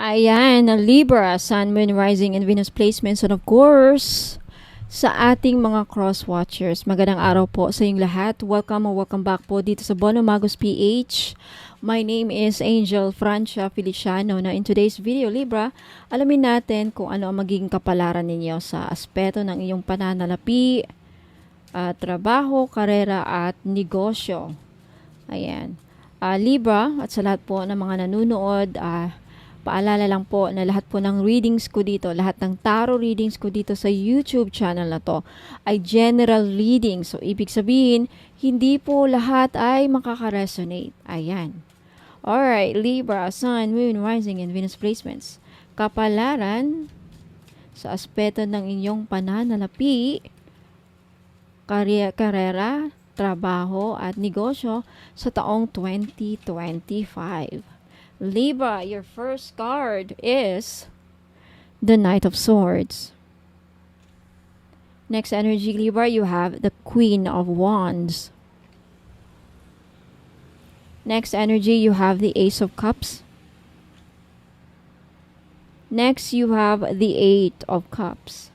Ayan, Libra, Sun, Moon, Rising, and Venus placements. And of course, sa ating mga cross-watchers, magandang araw po sa inyong lahat. Welcome or welcome back po dito sa Bono Magos PH. My name is Angel Francia Feliciano. Na in today's video, Libra, alamin natin kung ano ang magiging kapalaran ninyo sa aspeto ng iyong pananalapi, trabaho, karera, at negosyo. Ayan. Libra, at sa lahat po ng mga nanonood, paalala lang po na lahat po ng readings ko dito, lahat ng tarot readings ko dito sa YouTube channel na to ay general reading. So, ibig sabihin, hindi po lahat ay makaka-resonate. Ayan. Alright, Libra, Sun, Moon, Rising, and Venus placements. Kapalaran sa aspeto ng inyong pananalapi, karera, trabaho, at negosyo sa taong 2025. Libra, your first card is the Knight of Swords. Next energy, Libra, you have the Queen of Wands. Next energy, you have the Ace of Cups. Next, you have the Eight of Cups.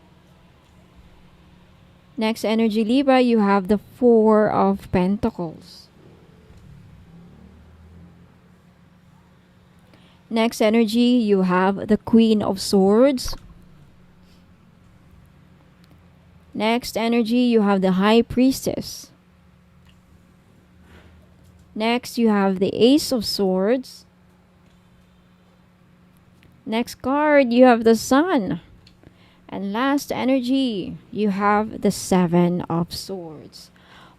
Next energy, Libra, you have the Four of Pentacles. Next energy, you have the Queen of Swords. Next energy, you have the High Priestess. Next, you have the Ace of Swords. Next card, you have the Sun. And last energy, you have the Seven of Swords.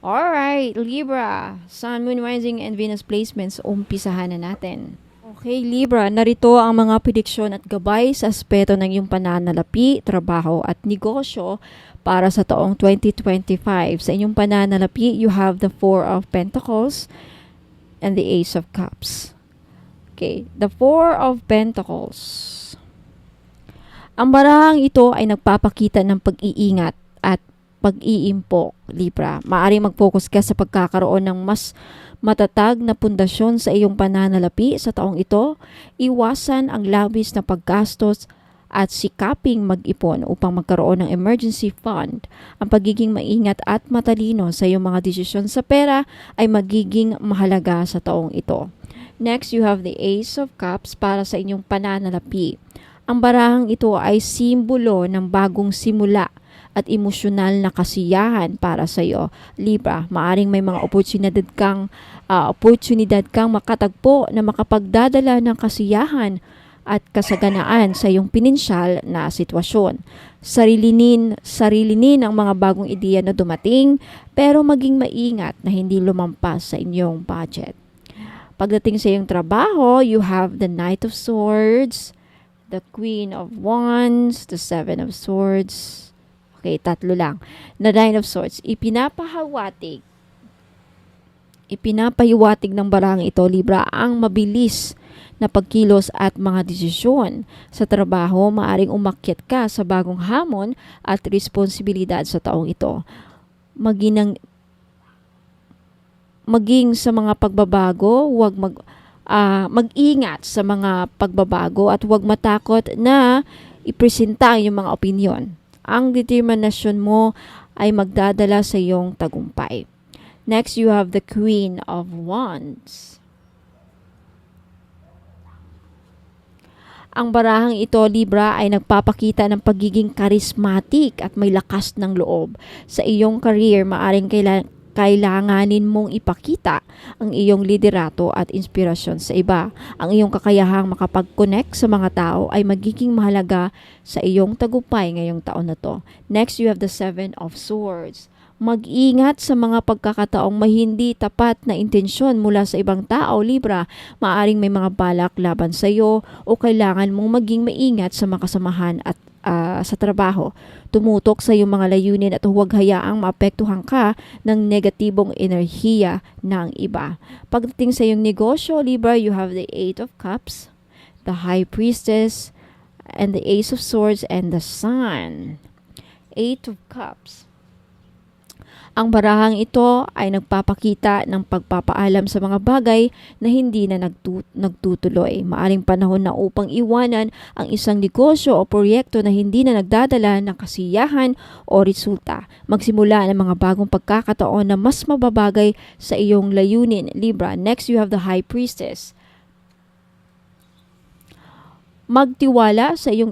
Alright, Libra, Sun, Moon, Rising, and Venus placements, umpisahan na natin. Okay, Libra, narito ang mga prediksyon at gabay sa aspeto ng iyong pananalapi, trabaho, at negosyo para sa taong 2025. Sa inyong pananalapi, you have the Four of Pentacles and the Ace of Cups. Okay, the Four of Pentacles. Ang barahang ito ay nagpapakita ng pag-iingat at pag-iimpok, Libra. Maaring mag-focus ka sa pagkakaroon ng mas matatag na pundasyon sa iyong pananalapi sa taong ito. Iwasan ang labis na paggastos at sikaping mag-ipon upang magkaroon ng emergency fund. Ang pagiging maingat at matalino sa iyong mga desisyon sa pera ay magiging mahalaga sa taong ito. Next, you have the Ace of Cups para sa inyong pananalapi. Ang barahang ito ay simbolo ng bagong simula at emosyonal na kasiyahan para sa iyo, Libra. Maaring may mga oportunidad kang makatagpo na makapagdadala ng kasiyahan at kasaganaan sa iyong pinansyal na sitwasyon. Sarilinin ang mga bagong ideya na dumating, pero maging maingat na hindi lumampas sa inyong budget. Pagdating sa iyong trabaho, you have the Knight of Swords, the Queen of Wands, the Seven of Swords. Okay, tatlo lang. The Nine of Swords. Ipinapahiwatig ng barang ito, Libra, ang mabilis na pagkilos at mga desisyon. Sa trabaho, maaring umakyat ka sa bagong hamon at responsibilidad sa taong ito. Maging sa mga pagbabago, mag-ingat sa mga pagbabago at huwag matakot na ipresenta ang iyong mga opinyon. Ang determinasyon mo ay magdadala sa iyong tagumpay. Next, you have the Queen of Wands. Ang barahang ito, Libra, ay nagpapakita ng pagiging charismatic at may lakas ng loob. Sa iyong career, maaring kailanganin mong ipakita ang iyong liderato at inspirasyon sa iba. Ang iyong kakayahang makapag-connect sa mga tao ay magiging mahalaga sa iyong tagumpay ngayong taon na to. Next, you have the Seven of Swords. Mag-ingat sa mga pagkakataong may hindi tapat na intensyon mula sa ibang tao, Libra. Maaring may mga balak laban sa iyo o kailangan mong maging maingat sa mga kasamahan at sa trabaho. Tumutok sa iyong mga layunin at huwag hayaang maapektuhan ka ng negatibong enerhiya ng iba. Pagdating sa iyong negosyo, Libra, you have the Eight of Cups, the High Priestess, and the Ace of Swords, and the Sun. Eight of Cups. Ang barahang ito ay nagpapakita ng pagpapaalam sa mga bagay na hindi na nagtutuloy. Maaring panahon na upang iwanan ang isang negosyo o proyekto na hindi na nagdadala ng kasiyahan o resulta. Magsimula ng mga bagong pagkakataon na mas mababagay sa iyong layunin, Libra. Next, you have the High Priestess. Magtiwala sa iyong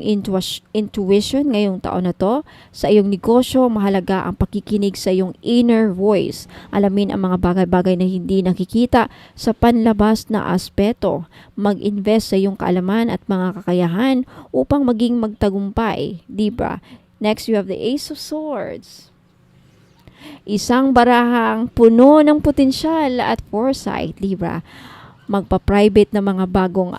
intuition ngayong taon na to. Sa iyong negosyo, mahalaga ang pakikinig sa iyong inner voice. Alamin ang mga bagay-bagay na hindi nakikita sa panlabas na aspeto. Mag-invest sa iyong kaalaman at mga kakayahan upang maging magtagumpay, Libra. Next, you have the Ace of Swords. Isang barahang puno ng potensyal at foresight, Libra. Magpa-private na mga bagong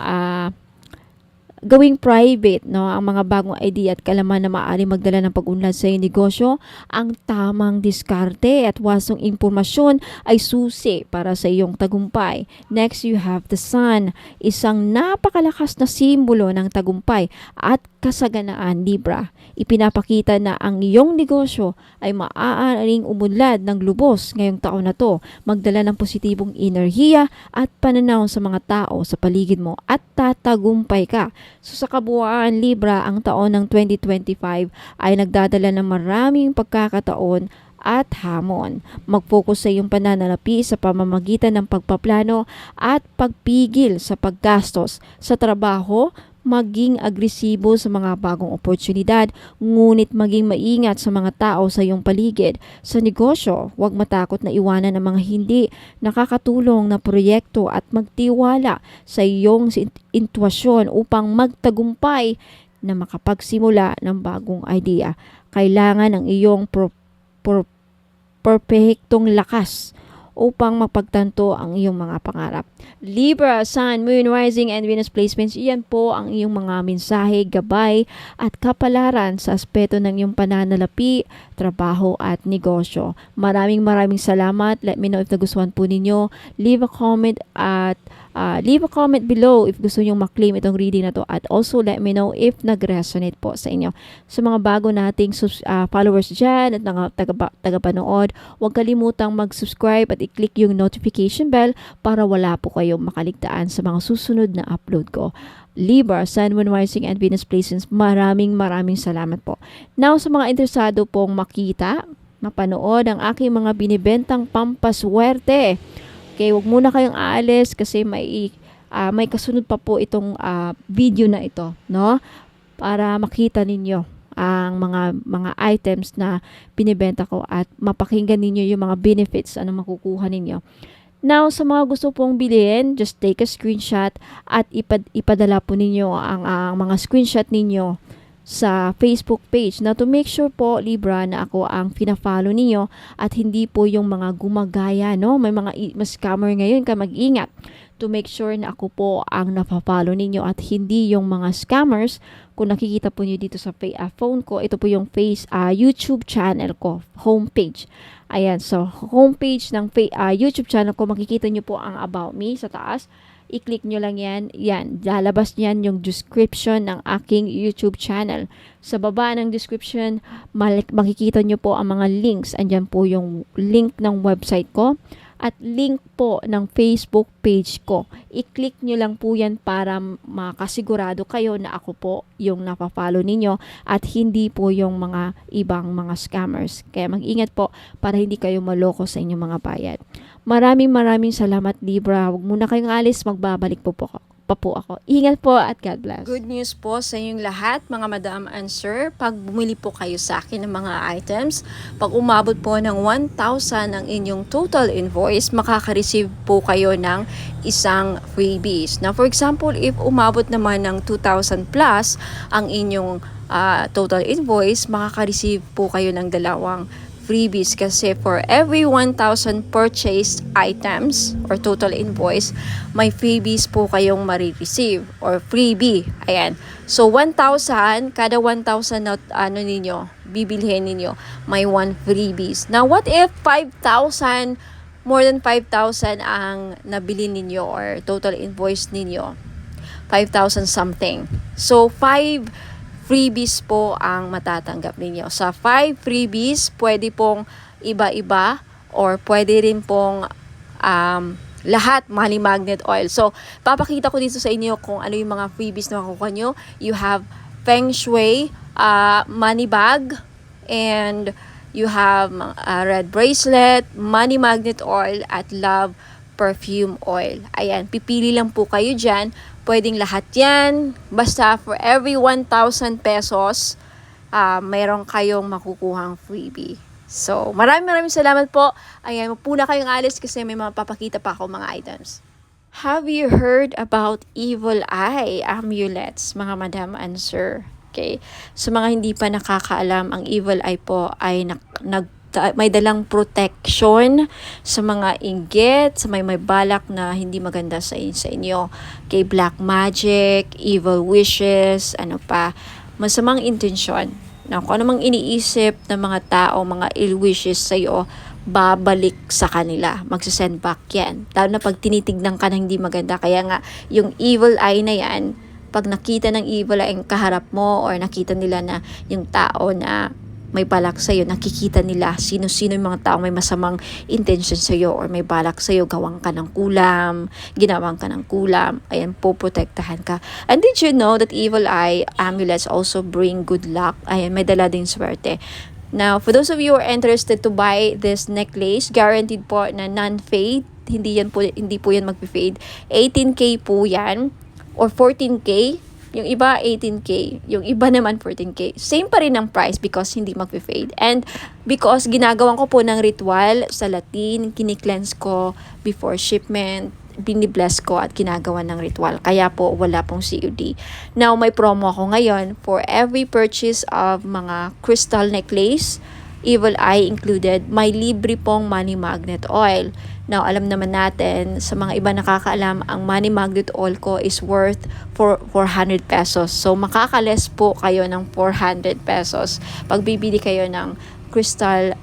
gawing private, no, ang mga bagong idea at kalaman na maaari magdala ng pag-unlad sa iyong negosyo. Ang tamang diskarte at wasong impormasyon ay susi para sa iyong tagumpay. Next, you have the Sun, isang napakalakas na simbolo ng tagumpay at kasaganaan, Libra. Ipinapakita na ang iyong negosyo ay maaaring umunlad ng lubos ngayong taon na to, magdala ng positibong enerhiya at pananaw sa mga tao sa paligid mo at tatagumpay ka. So sa kabuuan, Libra, ang taon ng 2025 ay nagdadala ng maraming pagkakataon at hamon. Mag-focus sa iyong pananalapi sa pamamagitan ng pagpaplano at pagpigil sa paggastos sa trabaho. Maging agresibo sa mga bagong oportunidad, ngunit maging maingat sa mga tao sa iyong paligid. Sa negosyo, huwag matakot na iwanan ang mga hindi nakakatulong na proyekto at magtiwala sa iyong intuition upang magtagumpay na makapagsimula ng bagong idea. Kailangan ang iyong perpektong lakas upang mapagtanto ang iyong mga pangarap. Libra, Sun, Moon, Rising, and Venus placements, iyan po ang iyong mga mensahe, gabay, at kapalaran sa aspeto ng iyong pananalapi, trabaho, at negosyo. Maraming salamat. Let me know if nagustuhan po ninyo. Leave a comment below if gusto nyo maklaim itong reading na to, at also let me know if nag-resonate po sa inyo. Sa mga bago nating followers dyan at tagapanood, huwag kalimutang mag-subscribe at i-click yung notification bell para wala po kayong makaligtaan sa mga susunod na upload ko. Libra, Sun, Moon, Rising, and Venus placements, maraming salamat po. Now, sa mga interesado pong mapanood ang aking mga binibentang pampaswerte, okay, wag muna kayong aalis kasi may kasunod pa po itong video na ito, no? Para makita ninyo ang mga items na binibenta ko at mapakinggan ninyo yung mga benefits ano makukuha ninyo. Now, sa mga gusto pong bilhin, just take a screenshot at ipadala po ninyo ang mga screenshot ninyo sa Facebook page. Now, to make sure po, Libra, na ako ang pina-follow ninyo at hindi po yung mga gumagaya, no? May mga scammer ngayon, ka mag-ingat to make sure na ako po ang napafollow ninyo at hindi yung mga scammers. Kung nakikita po nyo dito sa phone ko, ito po yung YouTube channel ko, homepage. Ayan, so homepage ng YouTube channel ko, makikita nyo po ang About Me sa taas. I-click nyo lang yan. Yan, lalabas niyan yung description ng aking YouTube channel. Sa baba ng description, makikita nyo po ang mga links. Andyan po yung link ng website ko at link po ng Facebook page ko. I-click nyo lang po yan para makasigurado kayo na ako po yung napafollow ninyo at hindi po yung mga ibang mga scammers. Kaya mag-ingat po para hindi kayo maloko sa inyong mga bayad. Maraming salamat, Libra. Huwag muna kayong alis, magbabalik po ako. Ingat po at God bless. Good news po sa inyong lahat, mga madam and sir. Pag bumili po kayo sa akin ng mga items, pag umabot po ng 1,000 ang inyong total invoice, makaka-receive po kayo ng isang freebies. Now, for example, if umabot naman ng 2,000 plus ang inyong total invoice, makaka-receive po kayo ng dalawang freebies kasi for every 1,000 purchased items or total invoice, may freebies po kayong marireceive or freebie. Ayan. So 1,000, kada 1,000 na bibilhin ninyo, may 1 freebies. Now what if 5,000, more than 5,000 ang nabili ninyo or total invoice ninyo? 5,000 something. So 5 freebies po ang matatanggap ninyo. Sa 5 freebies, pwede pong iba-iba or pwede rin pong lahat money magnet oil. So, papakita ko dito sa inyo kung ano yung mga freebies na makukuha nyo. You have Feng Shui money bag, and you have red bracelet, money magnet oil, at love perfume oil. Ayan, pipili lang po kayo dyan. Pwedeng lahat yan. Basta for every 1,000 pesos, mayroon kayong makukuhang freebie. So, maraming salamat po. Ayan, mapuna kayong alis kasi may mga papakita pa ako mga items. Have you heard about evil eye amulets, mga madam and sir? Okay. Sa mga hindi pa nakakaalam, ang evil eye po ay may dalang protection sa mga inggit, sa may balak na hindi maganda sa inyo. Kay black magic, evil wishes, ano pa, masamang intensyon. Na kung ano mang iniisip ng mga tao, mga ill wishes sa iyo, babalik sa kanila. Magsasend back yan. Lalo na pag tinitignan ka na hindi maganda. Kaya nga, yung evil eye na yan, pag nakita ng evil eye ang kaharap mo or nakita nila na yung tao na may balak sa'yo, nakikita nila sino-sino yung mga tao may masamang intention sa'yo or may balak sa'yo, gawang ka ng kulam, ginawang ka ng kulam, ayan po, protektahan ka. And did you know that evil eye amulets also bring good luck? Ayan, may dala din swerte. Now, for those of you who are interested to buy this necklace, guaranteed po na non-fade, hindi po yan mag-fade. 18K po yan or 14K. Yung iba 18K, yung iba naman 14K. Same pa rin ang price because hindi mag-fade. And because ginagawan ko po ng ritual sa Latin, kini-cleanse ko before shipment, binibless ko at ginagawa ng ritual. Kaya po wala pong COD. Now may promo ako ngayon for every purchase of mga crystal necklace, evil eye included, may libre pong money magnet oil. Now, alam naman natin, sa mga iba nakakaalam, ang money magnet oil ko is worth 400 pesos. So, makakales po kayo ng 400 pesos pag bibili kayo ng crystal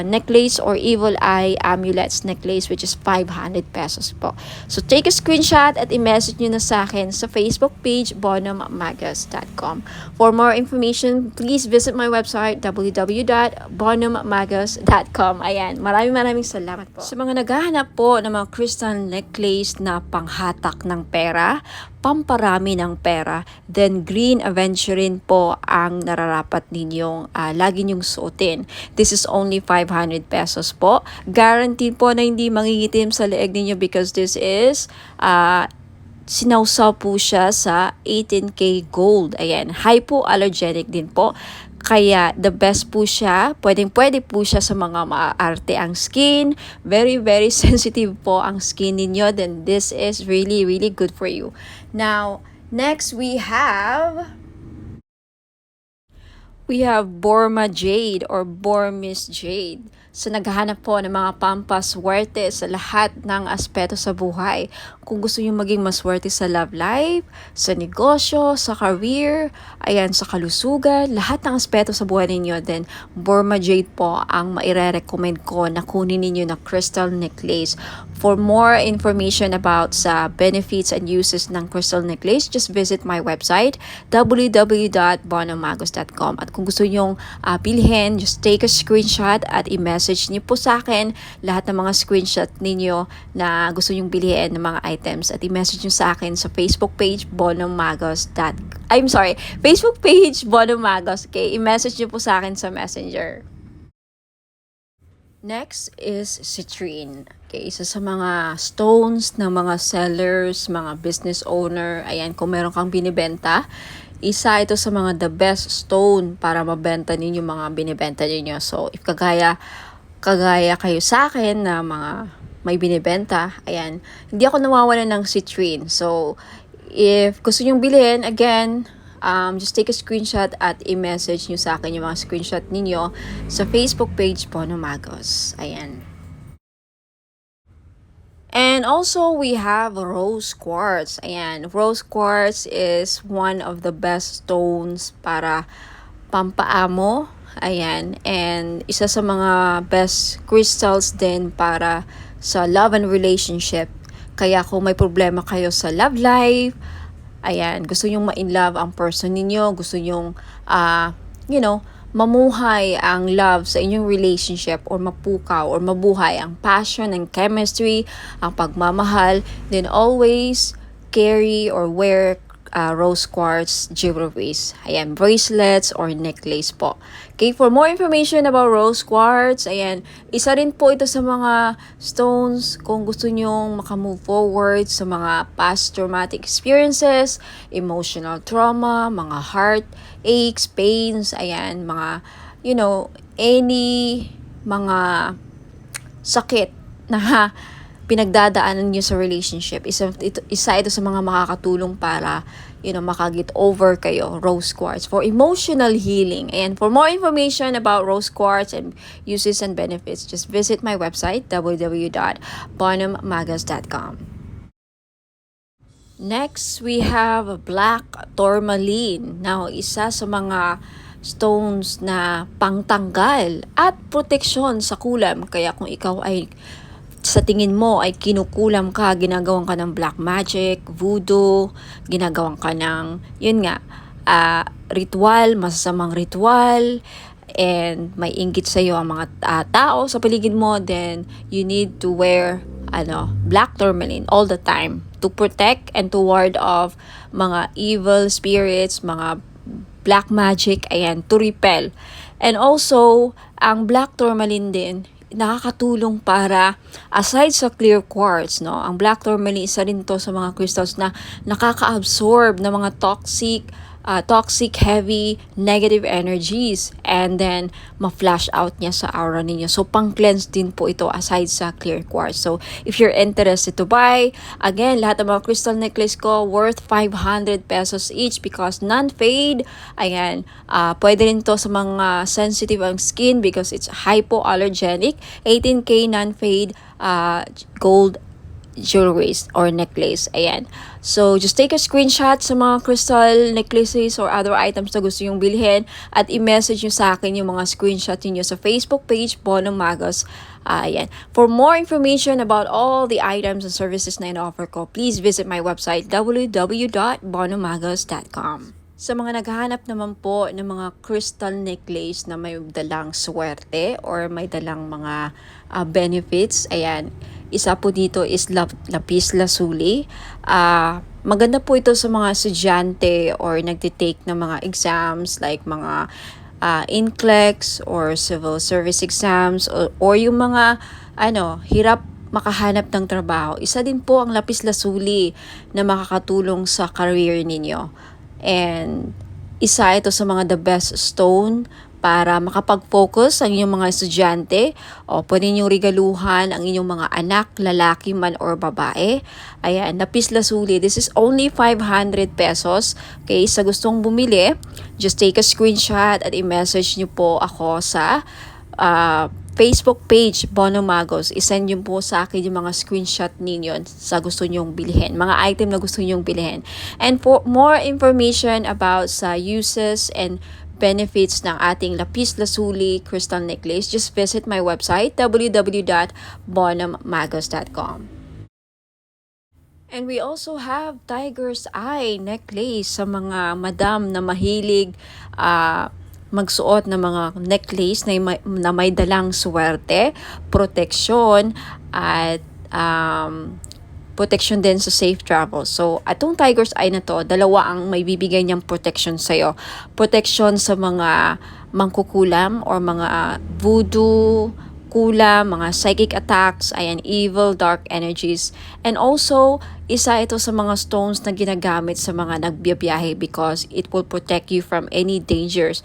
necklace or evil eye amulets necklace, which is 500 pesos po. So, take a screenshot at i-message nyo na sa akin sa Facebook page, bonummagus.com. For more information, please visit my website, www.bonummagus.com. Ayan, maraming salamat po. Sa mga naghahanap po ng mga crystal necklace na panghatak ng pera, pamparami ng pera, then green aventurine po ang nararapat ninyong lagi nyong suotin. This is only 500 pesos po. Guaranteed po na hindi mangingitim sa leeg ninyo because this is sinawsaw po siya sa 18K gold. Ayan, hypoallergenic din po. Kaya the best po siya, pwede po siya sa mga maarte ang skin, very sensitive po ang skin ninyo, then this is really good for you. Now, next we have Burma Jade or Burmese Jade. So, naghahanap po ng mga pampaswerte sa lahat ng aspeto sa buhay. Kung gusto nyo maging maswerte sa love life, sa negosyo, sa career, ayan, sa kalusugan, lahat ng aspeto sa buhay ninyo, then Burma Jade po ang maire-recommend ko na kunin ninyo na crystal necklace. For more information about sa benefits and uses ng crystal necklace, just visit my website, www.bonummagus.com. At kung gusto nyong bilhin, just take a screenshot at i-message niyo po sa akin lahat ng mga screenshot ninyo na gusto nyong bilhin ng mga items at i-message niyo sa akin sa Facebook page Facebook page Bonummagus. Okay, i-message niyo po sa akin sa Messenger. Next is citrine. Okay, isa sa mga stones ng mga sellers, mga business owner. Ayan, kung meron kang binibenta, isa ito sa mga the best stone para mabenta ninyo mga binibenta niyo. So, if kagaya kayo sa akin na mga may binibenta, ayan, hindi ako nawawalan ng citrine. So, if gusto nyong bilhin, again, just take a screenshot at i-message nyo sa akin yung mga screenshot ninyo sa Facebook page Bonummagus. Ayan. And also, we have rose quartz. Ayan, rose quartz is one of the best stones para pampaamo. Ayan, and isa sa mga best crystals din para sa love and relationship. Kaya kung may problema kayo sa love life, Ayan, gusto nyong ma-inlove ang person ninyo, gusto nyong, you know, mamuhay ang love sa inyong relationship or mapukaw or mabuhay ang passion and chemistry, ang pagmamahal, then always carry or wear rose quartz jewelries. Ayan, bracelets or necklace po. Okay, for more information about rose quartz, ayan, isa rin po ito sa mga stones kung gusto nyong makamove forward sa mga past traumatic experiences, emotional trauma, mga heart aches, pains, ayan, mga, any mga sakit na pinagdadaanan nyo sa relationship. Isa ito sa mga makakatulong para, makagit over kayo, rose quartz, for emotional healing. And for more information about rose quartz and uses and benefits, just visit my website, www.bonhammagas.com. Next, we have black tourmaline. Now, isa sa mga stones na pangtanggal at proteksyon sa kulam. Kaya kung ikaw ay sa tingin mo ay kinukulam ka, ginagawan ka ng black magic, voodoo, ginagawan ka ng, ritual, masasamang ritual, and may inggit sa iyo ang mga tao sa paligid mo, then you need to wear black tourmaline all the time to protect and to ward off mga evil spirits, mga black magic, ayan, to repel. And also, ang black tourmaline din, nakakatulong para, aside sa clear quartz, no, ang black tourmaline, isa rin to sa mga crystals na nakaka-absorb ng mga toxic, heavy, negative energies, and then ma-flash out niya sa aura ninyo. So, pang-cleanse din po ito aside sa clear quartz. So, if you're interested to buy, again, lahat ng mga crystal necklace ko worth 500 pesos each because non-fade. Ayan, pwede rin to sa mga sensitive ang skin because it's hypoallergenic. 18K non-fade gold jewelries or necklace. Ayan. So, just take a screenshot sa mga crystal necklaces or other items na gusto yung bilhin at i-message nyo sa akin yung mga screenshot niyo sa Facebook page, Bonham Magos. Ayan. For more information about all the items and services na in-offer ko, please visit my website, www.bonhammagos.com. Sa mga naghahanap naman po ng mga crystal necklace na may dalang swerte or may dalang mga benefits, ayan, isa po dito is lapis lazuli. Maganda po ito sa mga estudyante or nagtitake ng mga exams like mga NCLEX or civil service exams or yung mga hirap makahanap ng trabaho. Isa din po ang lapis lazuli na makakatulong sa career ninyo. And isa ito sa mga the best stone para makapag-focus ang inyong mga estudyante o pwede niyong regaluhan ang inyong mga anak, lalaki man or babae. Ayan, lapis lazuli. This is only 500 pesos. Okay, sa gustong bumili, just take a screenshot at i-message niyo po ako sa Facebook page, Bonham Magos. I-send nyo po sa akin yung mga screenshot ninyo sa gusto nyong bilhin. Mga item na gusto nyong bilhin. And for more information about sa uses and benefits ng ating lapis lazuli crystal necklace, just visit my website, www.bonhammagos.com. And we also have tiger's eye necklace sa mga madam na mahilig magsuot ng mga necklace na may dalang swerte, proteksyon, at protection din sa safe travel. So, atong tiger's eye na to, dalawa ang may bibigay niyang protection sa'yo. Protection sa mga mangkukulam or mga voodoo, kulam, mga psychic attacks, ayan, evil, dark energies. And also, isa ito sa mga stones na ginagamit sa mga nagbiyabiyahe because it will protect you from any dangers.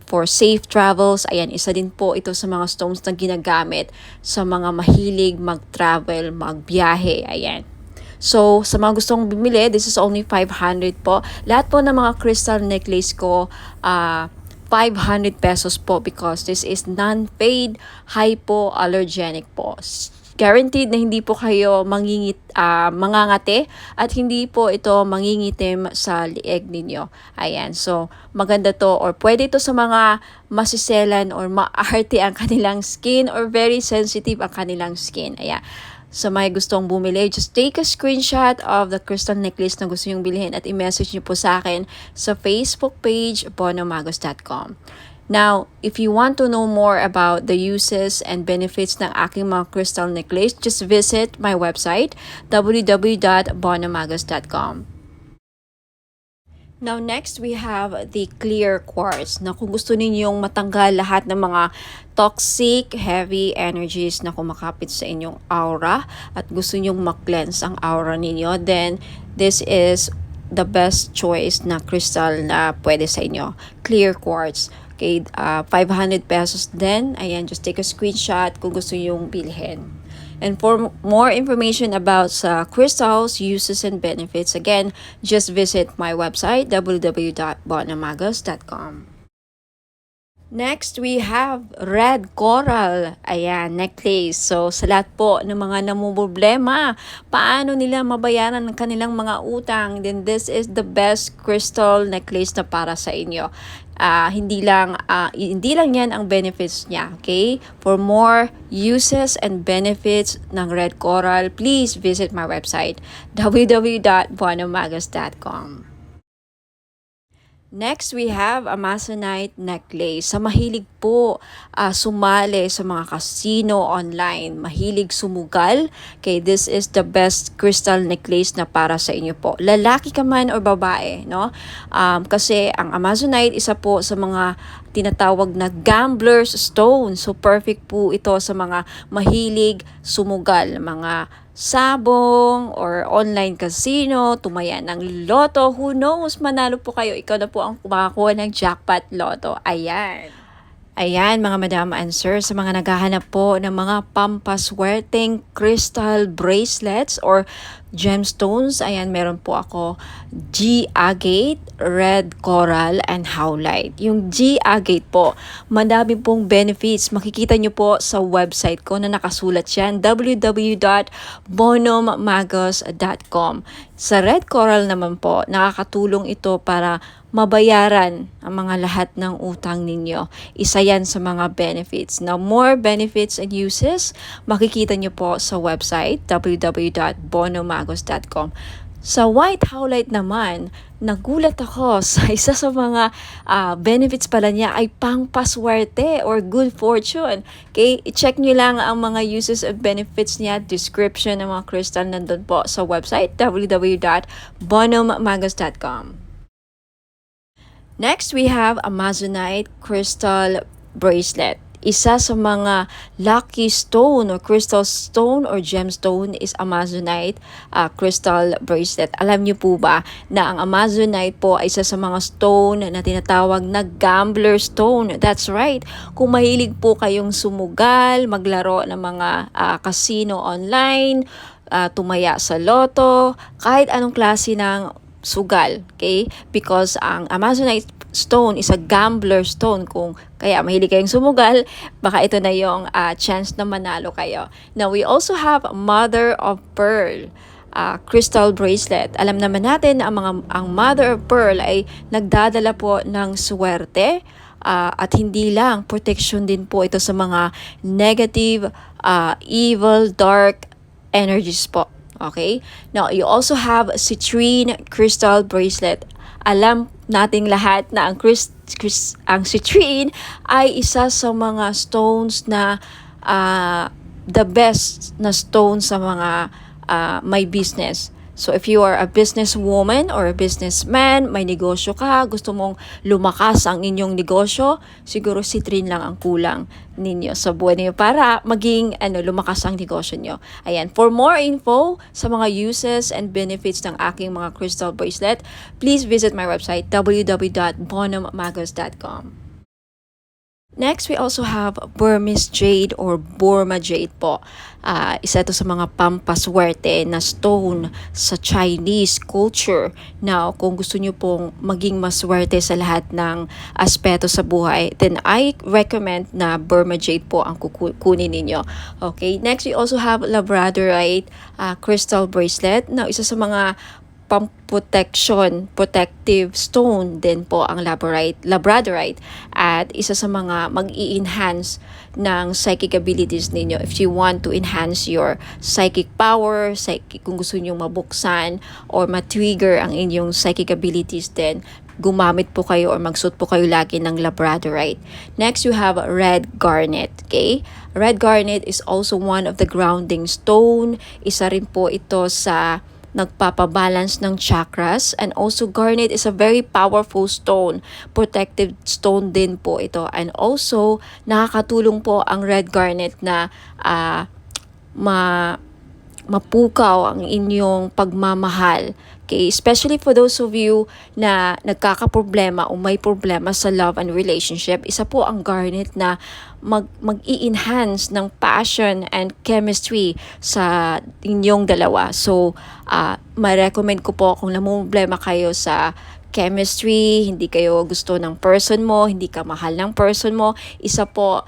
For safe travels, ayan, isa din po ito sa mga stones na ginagamit sa mga mahilig mag-travel, magbiyahe, ayan. So, sa mga gustong bumili, this is only 500 po. Lahat po ng mga crystal necklace ko, 500 pesos po because this is non-fade, hypoallergenic po. Guaranteed na hindi po kayo mangangate at hindi po ito mangingitim sa lieg ninyo. Ayan, so maganda to or pwede ito sa mga masiselan or maarte ang kanilang skin or very sensitive ang kanilang skin. Ayan. Sa may gustong bumili, just take a screenshot of the crystal necklace na gusto nyong bilhin at i-message nyo po sa akin sa Facebook page, bonomagos.com. Now, if you want to know more about the uses and benefits ng aking mga crystal necklace, just visit my website, www.bonomagos.com. Now, next, we have the clear quartz na kung gusto ninyong matanggal lahat ng mga toxic, heavy energies na kumakapit sa inyong aura at gusto nyong mag-cleanse ang aura ninyo, then this is the best choice na crystal na pwede sa inyo. Clear quartz. Okay, 500 pesos din. Ayan, just take a screenshot kung gusto nyong bilhin. And for more information about crystals, uses, and benefits, again, just visit my website, www.bonomagos.com. Next, we have red coral. Ayan, necklace. So, sa lahat po ng mga namumroblema, paano nila mabayaran ang kanilang mga utang, then this is the best crystal necklace na para sa inyo. Hindi lang yan ang benefits niya, okay? For more uses and benefits ng red coral, please visit my website, www.bonomagos.com. Next, we have Amazonite necklace. Sa mahilig po sumali sa mga casino online, mahilig sumugal, okay, this is the best crystal necklace na para sa inyo po. Lalaki ka man o babae, no? Kasi ang Amazonite, isa po sa mga tinatawag na gambler's stone. So, perfect po ito sa mga mahilig sumugal, mga sabong or online casino, tumaya ng loto, who knows, manalo po kayo, ikaw na po ang kumakakuha ng jackpot loto. Ayan. Ayan, mga madam and sir, sa mga naghahanap po ng mga pampaswerteng crystal bracelets or gemstones, ayan, meron po ako G-agate, red coral, and howlite. Yung G-agate po, madami pong benefits. Makikita nyo po sa website ko na nakasulat yan, www.bonomagos.com. Sa red coral naman po, nakakatulong ito para mabayaran ang mga lahat ng utang ninyo. Isa yan sa mga benefits. Now, more benefits and uses, makikita nyo po sa website, www.bonomagos.com. Sa white howlite naman, nagulat ako sa isa sa mga benefits pala niya ay pangpaswerte or good fortune. Okay, i-check nyo lang ang mga uses and benefits niya, description ng mga crystal nandun po sa website, www.bonomagos.com. Next, we have Amazonite crystal bracelet. Isa sa mga lucky stone or crystal stone or gemstone is Amazonite crystal bracelet. Alam niyo po ba na ang Amazonite po ay isa sa mga stone na tinatawag na gambler stone? That's right. Kung mahilig po kayong sumugal, maglaro ng mga casino online, tumaya sa loto, kahit anong klase ng sugal, okay? Because ang Amazonite stone is a gambler stone. Kung kaya mahilig kayong sumugal, baka ito na yung chance na manalo kayo. Now, we also have mother of pearl crystal bracelet. Alam naman natin na ang mother of pearl ay nagdadala po ng swerte, at hindi lang, protection din po ito sa mga negative, evil, dark energies po. Okay? Now, you also have citrine crystal bracelet. Alam nating lahat na ang citrine ay isa sa mga stones na the best na stone sa mga may business. So if you are a businesswoman or a businessman, may negosyo ka, gusto mong lumakas ang inyong negosyo, siguro citrine lang ang kulang ninyo sa buhay niyo para maging lumakas ang negosyo niyo. Ayan, for more info sa mga uses and benefits ng aking mga crystal bracelet, please visit my website www.bonomagos.com. Next, we also have Burmese jade or Burma jade po. Isa ito sa mga pampaswerte na stone sa Chinese culture. Now, kung gusto nyo pong maging maswerte sa lahat ng aspeto sa buhay, then I recommend na Burma jade po ang kukunin ninyo. Okay, next we also have Labradorite crystal bracelet. Now, isa sa mga pamprotection, protective stone din po ang labradorite at isa sa mga mag-i-enhance ng psychic abilities ninyo if you want to enhance your psychic power, kung gusto niyo mabuksan or ma-trigger ang inyong psychic abilities din, gumamit po kayo or magsuot po kayo lagi ng labradorite. Next, you have red garnet. Okay? Red garnet is also one of the grounding stone. Isa rin po ito sa nagpapabalance ng chakras, and also garnet is a very powerful stone, protective stone din po ito, and also nakakatulong po ang red garnet na mapukaw ang inyong pagmamahal. Okay, especially for those of you na nagkakaproblema o may problema sa love and relationship, isa po ang garnet na mag-i-enhance ng passion and chemistry sa inyong dalawa. So, ma-recommend ko po kung namumblema kayo sa chemistry, hindi kayo gusto ng person mo, hindi ka mahal ng person mo, isa po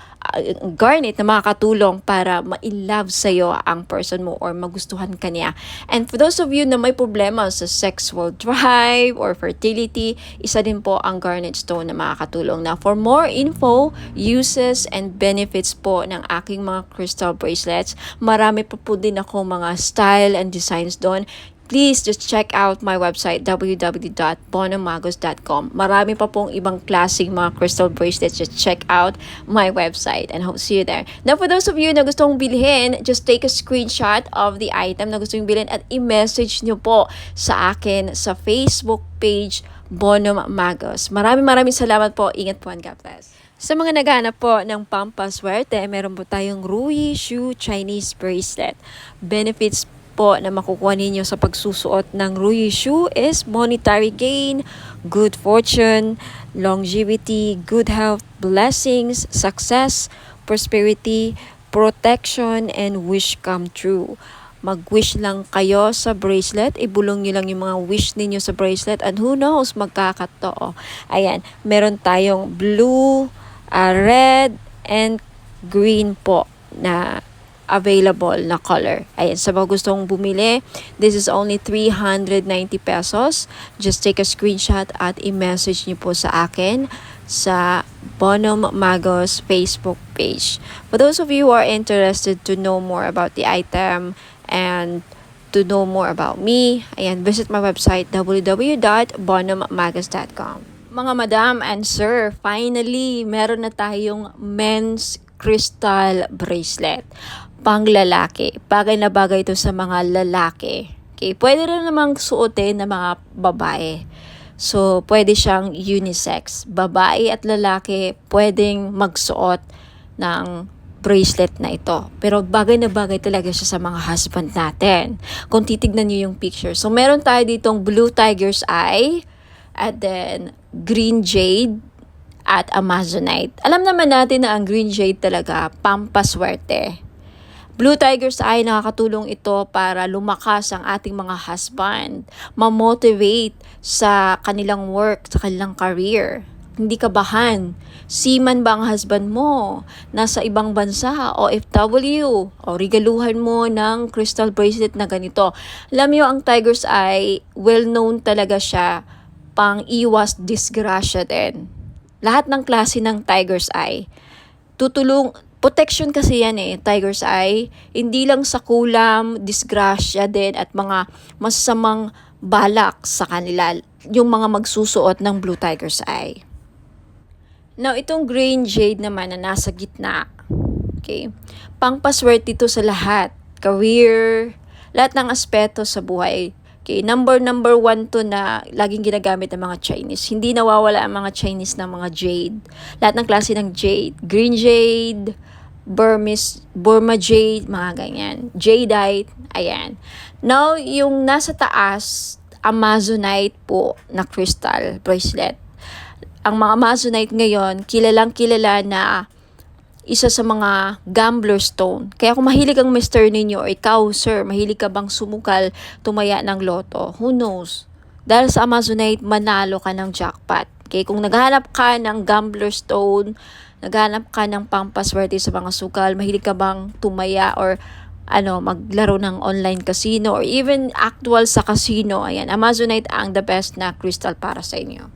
garnet na makakatulong para ma-in-love sa'yo ang person mo or magustuhan ka niya. And for those of you na may problema sa sexual drive or fertility, isa din po ang garnet stone na makakatulong. Now, for more info, uses, and benefits po ng aking mga crystal bracelets, marami pa po din ako mga style and designs doon. Please just check out my website www.bonomagos.com. Marami pa pong ibang klaseng mga crystal bracelets. Just check out my website and hope to see you there. Now, for those of you na gustong bilhin, just take a screenshot of the item na gusto nyo bilhin at i-message nyo po sa akin sa Facebook page Bonom Magos. Maraming salamat po. Ingat po and God bless. Sa mga naghahanap po ng pampaswerte, meron po tayong Rui Shu Chinese bracelet. Benefits po na makukuha ninyo sa pagsusuot ng Rui Shu is monetary gain, good fortune, longevity, good health, blessings, success, prosperity, protection, and wish come true. Mag-wish lang kayo sa bracelet, ibulong nyo lang yung mga wish ninyo sa bracelet, and who knows, magkakatotoo. Ayan, meron tayong blue, red, and green po na available na color. Ayan, sa mga gustong bumili, this is only 390 pesos. Just take a screenshot at i-message niyo po sa akin sa Bonom Magos Facebook page. For those of you who are interested to know more about the item and to know more about me, ayan, visit my website www.bonommagos.com. Mga madam and sir, finally, meron na tayong men's crystal bracelet. Panglalaki. Bagay na bagay ito sa mga lalaki. Okay, pwede rin namang suotin ng mga babae. So, pwede siyang unisex. Babae at lalaki pwedeng magsuot ng bracelet na ito. Pero bagay na bagay talaga siya sa mga husband natin. Kung titignan niyo yung picture. So, meron tayo ditong blue tiger's eye, and then green jade, at amazonite. Alam naman natin na ang green jade talaga pampaswerte. Blue tiger's eye, nakakatulong ito para lumakas ang ating mga husband, ma-motivate sa kanilang work, sa kanilang career. Hindi kabahan. Seaman ba ang husband mo? Nasa ibang bansa, OFW, o regaluhan mo ng crystal bracelet na ganito. Alam niyo, ang tiger's eye, well-known talaga siya, pang-iwas disgrasya din. Lahat ng klase ng tiger's eye, protection kasi yan tiger's eye. Hindi lang sa kulam, disgrasya din at mga masamang balak sa kanila, yung mga magsusuot ng blue tiger's eye. Now, itong green jade naman na nasa gitna, okay, pangpaswerte ito sa lahat. Career, lahat ng aspeto sa buhay. Okay, number one to na laging ginagamit ng mga Chinese. Hindi nawawala ang mga Chinese ng mga jade. Lahat ng klase ng jade. Green jade, Burma jade, mga ganyan. Jadeite, ayan. Now, yung nasa taas, amazonite po na crystal bracelet. Ang mga amazonite ngayon, kilalang kilala na isa sa mga gambler stone. Kaya kung mahilig ang mister ninyo o ikaw, sir, mahilig ka bang sumukal, tumaya ng loto, who knows? Dahil sa amazonite, manalo ka ng jackpot. Okay, kung naghahanap ka ng gambler stone, naghahanap ka ng pampaswerte sa mga sukal, mahilig ka bang tumaya or maglaro ng online casino or even actual sa casino. Ayan, Amazonite ang the best na crystal para sa inyo.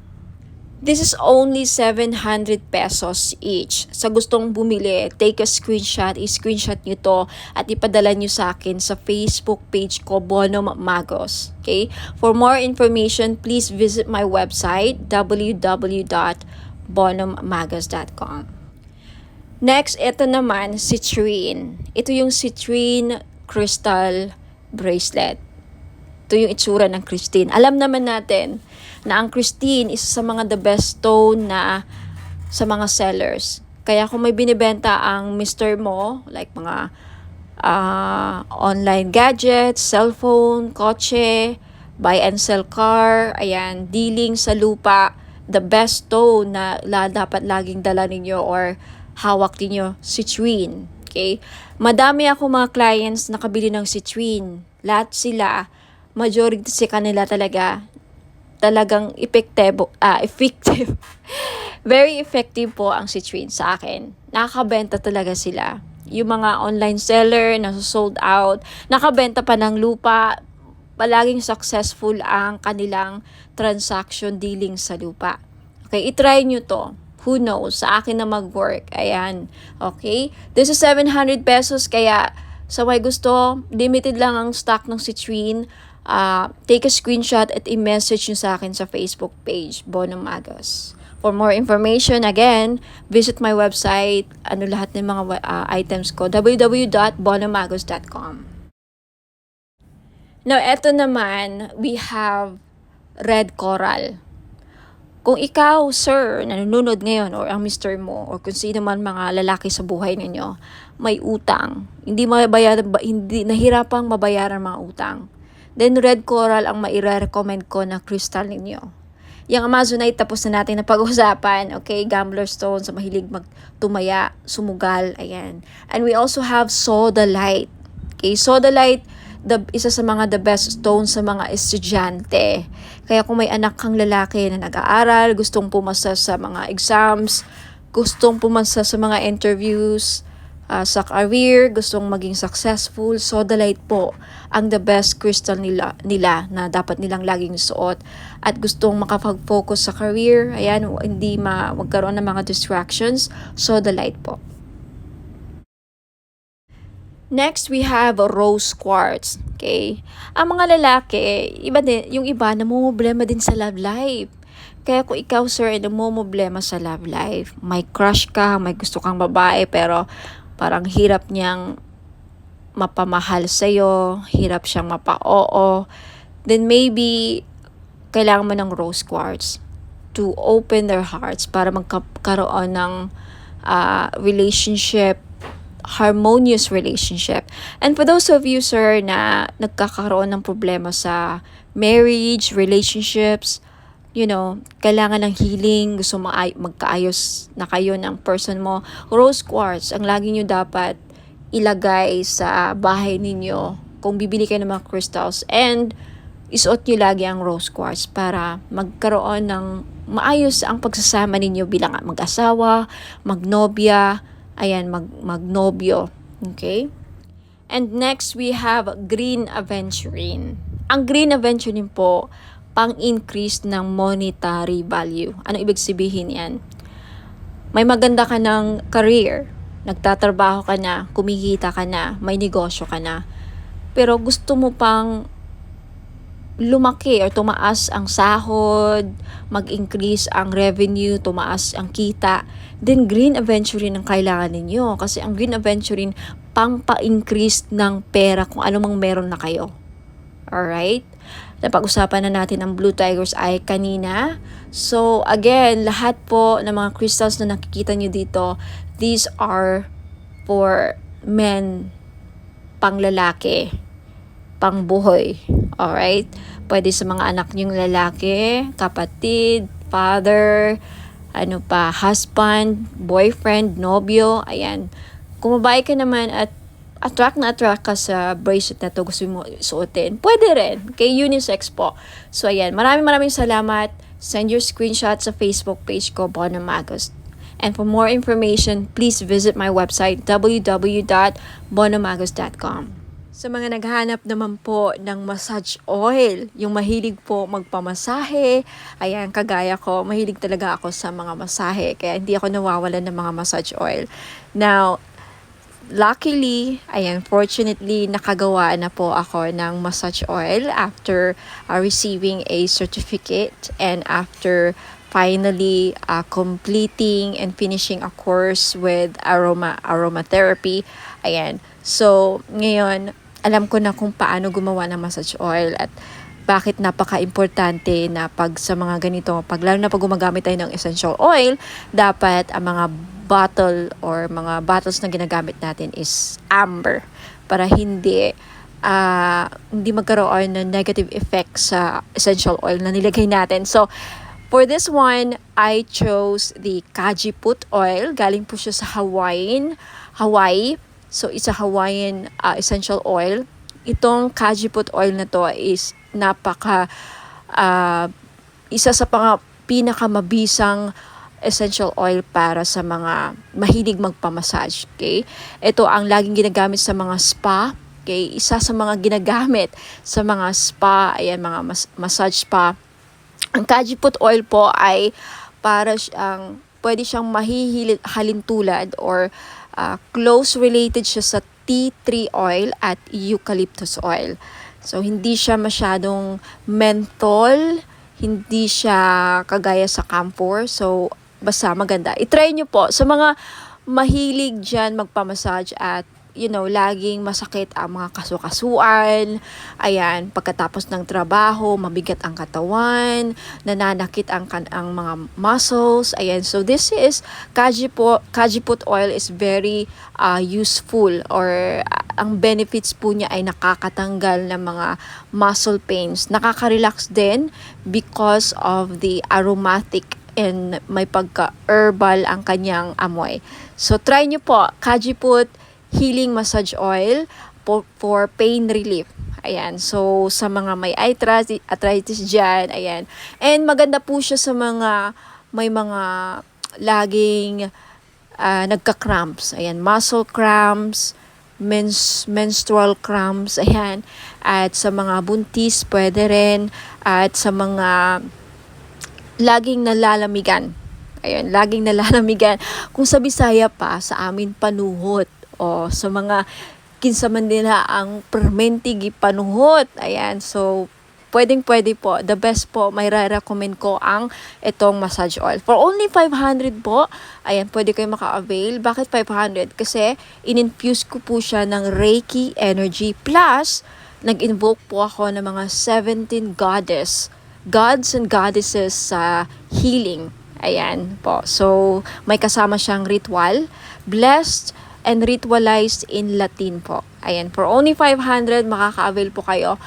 This is only 700 pesos each. Sa gustong bumili, take a screenshot, i-screenshot nyo to at ipadala nyo sa akin sa Facebook page ko, Bonum Magos. Okay? For more information, please visit my website, www.bonummagos.com. Next, ito naman, citrine. Ito yung citrine crystal bracelet. Ito yung itsura ng Christine. Alam naman natin na ang Christine isa sa mga the best stone na sa mga sellers. Kaya kung may binibenta ang Mr. mo, like mga online gadgets, cellphone, kotse, buy and sell car, ayan, dealing sa lupa, the best stone na dapat laging dala ninyo or hawak ninyo, citrine. Okay? Madami ako mga clients na nakabili ng citrine. Lahat sila, majority sa kanila talagang effective. Very effective po ang citrine sa akin. Nakakabenta talaga sila. Yung mga online seller na sold out, nakabenta pa ng lupa, palaging successful ang kanilang transaction dealing sa lupa. Okay, itry nyo to. Who knows? Sa akin na mag-work. Ayan. Okay? This is 700 pesos. Kaya sa may gusto, limited lang ang stock ng citrine. Take a screenshot at i-message nyo sa akin sa Facebook page, Bonum Magos. For more information, again, visit my website, lahat ng mga items ko, www.bonummagos.com. Now, eto naman, we have red coral. Kung ikaw, sir, nanonood ngayon, or ang mister mo, or kung sino man mga lalaki sa buhay ninyo, may utang, hindi nahirapang mabayaran mga utang, then red coral ang maire-recommend ko na crystal ninyo. Yung Amazonite, tapos na natin na pag-usapan. Okay, gambler stone, sa mahilig magtumaya, sumugal, ayan. And we also have sodalite. Okay, sodalite, isa sa mga the best stone sa mga estudyante. Kaya kung may anak kang lalaki na nag-aaral, gustong pumasa sa mga exams, gustong pumasa sa mga interviews, sa career, gustong maging successful, sodalite po ang the best crystal nila na dapat nilang laging suot. At gustong makapag-focus sa career, ayan, hindi magkaroon ng mga distractions, sodalite po. Next, we have rose quartz. Okay? Ang mga lalaki, yung iba namumblema din sa love life. Kaya kung ikaw, sir, ay namumblema sa love life, may crush ka, may gusto kang babae, pero parang hirap niyang mapamahal sa'yo, hirap siyang mapa-oo, then maybe kailangan mo ng rose quartz to open their hearts para magkaroon ng relationship, harmonious relationship. And for those of you, sir, na nagkakaroon ng problema sa marriage, relationships, kailangan ng healing, gusto magkaayos na kayo ng person mo, rose quartz ang lagi nyo dapat ilagay sa bahay ninyo kung bibili kayo ng mga crystals, and isuot nyo lagi ang rose quartz para magkaroon ng maayos ang pagsasama ninyo bilang mag-asawa, magnobya, ayan, magnobyo. Okay? And next, we have green aventurine. Ang green aventurine po, pang-increase ng monetary value. Ano ibig sabihin yan? May maganda ka ng career, nagtatrabaho ka na, kumikita ka na, may negosyo ka na, pero gusto mo pang lumaki or tumaas ang sahod, mag-increase ang revenue, tumaas ang kita, then green aventurine ang kailangan ninyo. Kasi ang green aventurine, pang-pa-increase ng pera kung ano mang meron na kayo. Alright? Napag-usapan na natin ang Blue Tiger's Eye kanina. So, again, lahat po ng mga crystals na nakikita nyo dito, these are for men, pang-lalaki, pang-buhay. Alright? Pwede sa mga anak nyong lalaki, kapatid, father, husband, boyfriend, nobyo, ayan. Kung babae ka naman at attract ka sa bracelet na to, gusto mo suotin, pwede rin. Kay unisex po. So, ayan. Maraming salamat. Send your screenshot sa Facebook page ko, Bonum Magos. And for more information, please visit my website, www.bonummagos.com. Sa mga naghahanap naman po ng massage oil, yung mahilig po magpamasahe, ayan, kagaya ko, mahilig talaga ako sa mga masahe, kaya hindi ako nawawalan ng mga massage oil. Now, luckily, ayan, fortunately, nakagawa na po ako ng massage oil after receiving a certificate and after finally completing and finishing a course with aromatherapy. Ayan. So, ngayon, alam ko na kung paano gumawa ng massage oil at bakit napaka-importante na pag sa mga ganito, lalo na pag gumagamit tayo ng essential oil, dapat ang mga bottle or mga bottles na ginagamit natin is amber para hindi magkaroon ng negative effect sa essential oil na nilagay natin. So, for this one, I chose the Kajiput oil. Galing po siya sa Hawaii. So, it's a Hawaiian essential oil. Itong Kajiput oil na to is isa sa pinakamabisang essential oil para sa mga mahilig magpamassage. Okay? Ito ang laging ginagamit sa mga spa. Okay? Isa sa mga ginagamit sa mga spa, ayan, mga massage spa. Ang Kajiput oil po ay pwede siyang halintulad or close related siya sa tea tree oil at eucalyptus oil. So, hindi siya masyadong menthol, hindi siya kagaya sa camphor. So, basta maganda. I-try nyo po sa mga mahilig dyan magpamassage at laging masakit ang mga kasukasuan. Ayan, pagkatapos ng trabaho, mabigat ang katawan, nananakit ang mga muscles. Ayan, so this is Kajiput oil is very useful or ang benefits po niya ay nakakatanggal ng mga muscle pains. Nakaka-relax din because of the aromatic and may pagka-herbal ang kanyang amoy. So try nyo po, Kajiput Healing Massage Oil for pain relief. Ayan. So, sa mga may arthritis dyan, ayan. And maganda po siya sa may mga laging nagka-cramps. Ayan. Muscle cramps, menstrual cramps, ayan. At sa mga buntis, pwede rin. At sa mga laging nalalamigan. Ayan. Laging nalalamigan. Kung sa Bisaya pa, sa amin panuhot. O sa mga kinsaman nila ang permentigi panuhot. Ayan, so pwede po. The best po, may recommend ko ang itong massage oil. For only 500 po, ayan, pwede kayo maka-avail. Bakit 500? Kasi in-infuse ko po siya ng Reiki energy plus nag-invoke po ako ng mga 17 gods and goddesses sa healing. Ayan po. So, may kasama siyang ritual. Blessed and ritualized in Latin po. Ayan, for only 500, makaka-avail po kayo.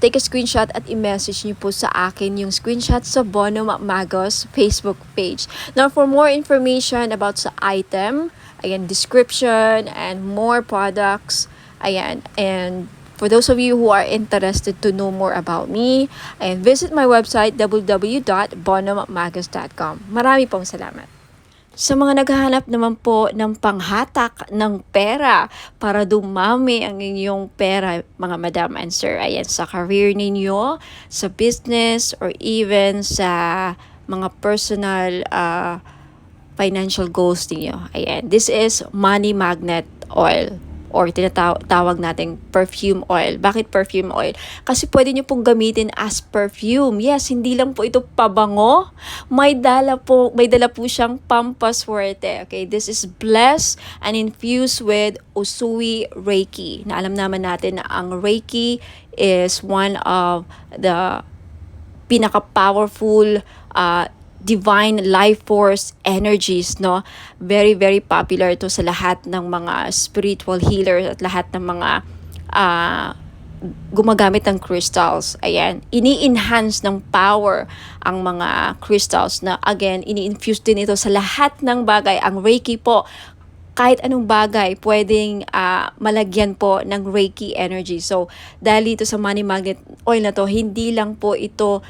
Take a screenshot at i-message niyo po sa akin yung screenshot sa Bono Magos Facebook page. Now, for more information about sa item, ayan, description, and more products, ayan, and for those of you who are interested to know more about me, ayan, visit my website, www.bonomagos.com. Marami pong salamat. Sa mga naghahanap naman po ng panghatak ng pera para dumami ang inyong pera, mga madam and sir, ayan, sa career ninyo, sa business, or even sa mga personal financial goals niyo. Ayan, this is money magnet oil or tinatawag nating perfume oil. Bakit perfume oil? Kasi pwede nyo pong gamitin as perfume. Yes, hindi lang po ito pabango. May dala po siyang pampaswerte. Okay, this is blessed and infused with Usui Reiki. Na alam naman natin na ang Reiki is one of the pinaka-powerful divine life force energies, no? Very, very popular ito sa lahat ng mga spiritual healers at lahat ng mga gumagamit ng crystals. Ayan, ini-enhance ng power ang mga crystals na, again, ini-infuse din ito sa lahat ng bagay. Ang Reiki po, kahit anong bagay, pwedeng malagyan po ng Reiki energy. So, dahil dito sa money magnet oil na to, hindi lang po ito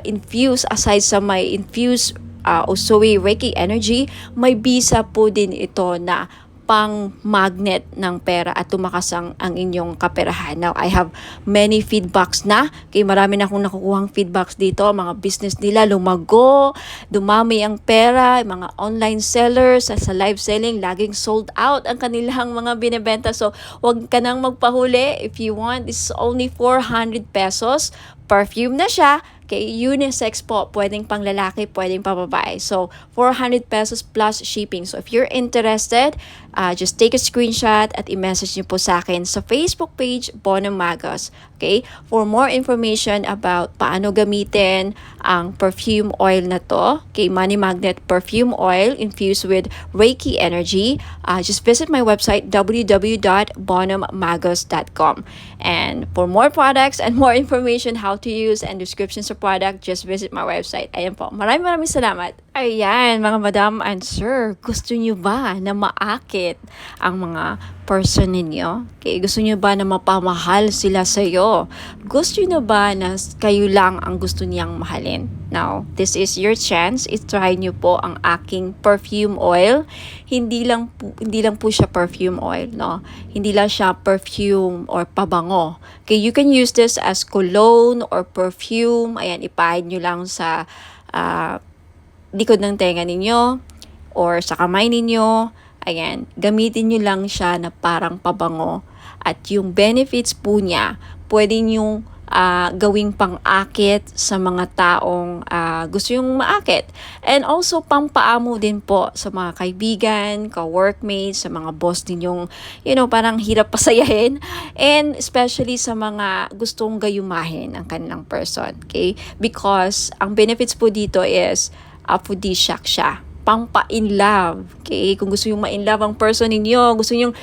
infused, aside sa may infused Usui Reiki energy, may bisa po din ito na pang magnet ng pera at tumakas ang inyong kaperahan. Now, I have many feedbacks na. Okay, marami na akong nakukuhang feedbacks dito. Mga business nila lumago, dumami ang pera, mga online sellers sa live selling, laging sold out ang kanilang mga binebenta. So, wag ka nang magpahuli. If you want, this is only 400 pesos. Perfume na siya. Okay, unisex po. Pwedeng pang lalaki, pwedeng pang babae. So, 400 pesos plus shipping. So, if you're interested, just take a screenshot at i-message niyo po sa akin sa Facebook page, Bono Magos. Okay? For more information about paano gamitin ang perfume oil na to, okay, Money Magnet Perfume Oil infused with Reiki energy, just visit my website, www.bonommagos.com. And for more products and more information how to use and descriptions of product, just visit my website. Ayan po. Maraming salamat. Ayan, mga madam and sir, gusto nyo ba na maakit ang mga person ninyo? Okay, gusto nyo ba na mapamahal sila sa'yo? Gusto nyo ba na kayo lang ang gusto niyang mahalin? Now, this is your chance. I-try nyo po ang aking perfume oil. Hindi lang po siya perfume oil, no? Hindi lang siya perfume or pabango. Okay, you can use this as cologne or perfume. Ayan, ipahid nyo lang sa likod ng tenga ninyo or sa kamay ninyo. Ayan, gamitin nyo lang siya na parang pabango. At yung benefits po niya, pwede nyo gawing pang-akit sa mga taong gusto yung maakit. And also, pampaamo din po sa mga kaibigan, ka-workmates, sa mga boss ninyong, parang hirap pasayahin. And especially sa mga gustong gayumahin ang kanilang person. Okay? Because ang benefits po dito is aphrodisiac siya. Pampa-in love. Okay? Kung gusto yung ma-in love ang person ninyo, gusto yung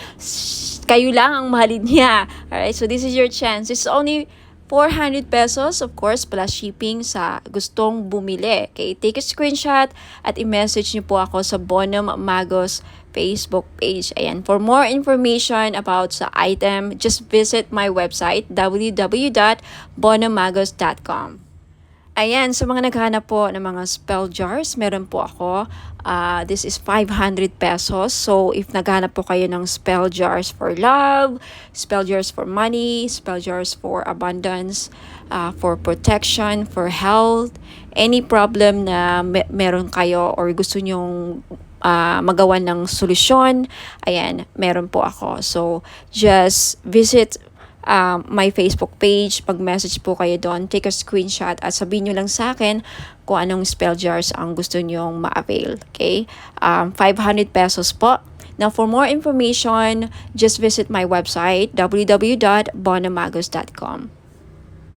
kayo lang ang mahalin niya. Alright? So, this is your chance. It's only 400 pesos, of course, plus shipping sa gustong bumili. Okay? Take a screenshot at i-message niyo po ako sa Bono Magos Facebook page. Ayan. For more information about sa item, just visit my website, www.bonomagos.com. Ayan, sa mga naghahanap po ng mga spell jars, meron po ako. This is 500 pesos. So, if naghahanap po kayo ng spell jars for love, spell jars for money, spell jars for abundance, for protection, for health, any problem na meron kayo or gusto nyong magawa ng solusyon, ayan, meron po ako. So, just visit my Facebook page, pag-message po kayo doon, take a screenshot at sabihin nyo lang sa akin kung anong spell jars ang gusto nyong ma-avail. Okay? 500 pesos po. Now, for more information, just visit my website, www.bonomagos.com.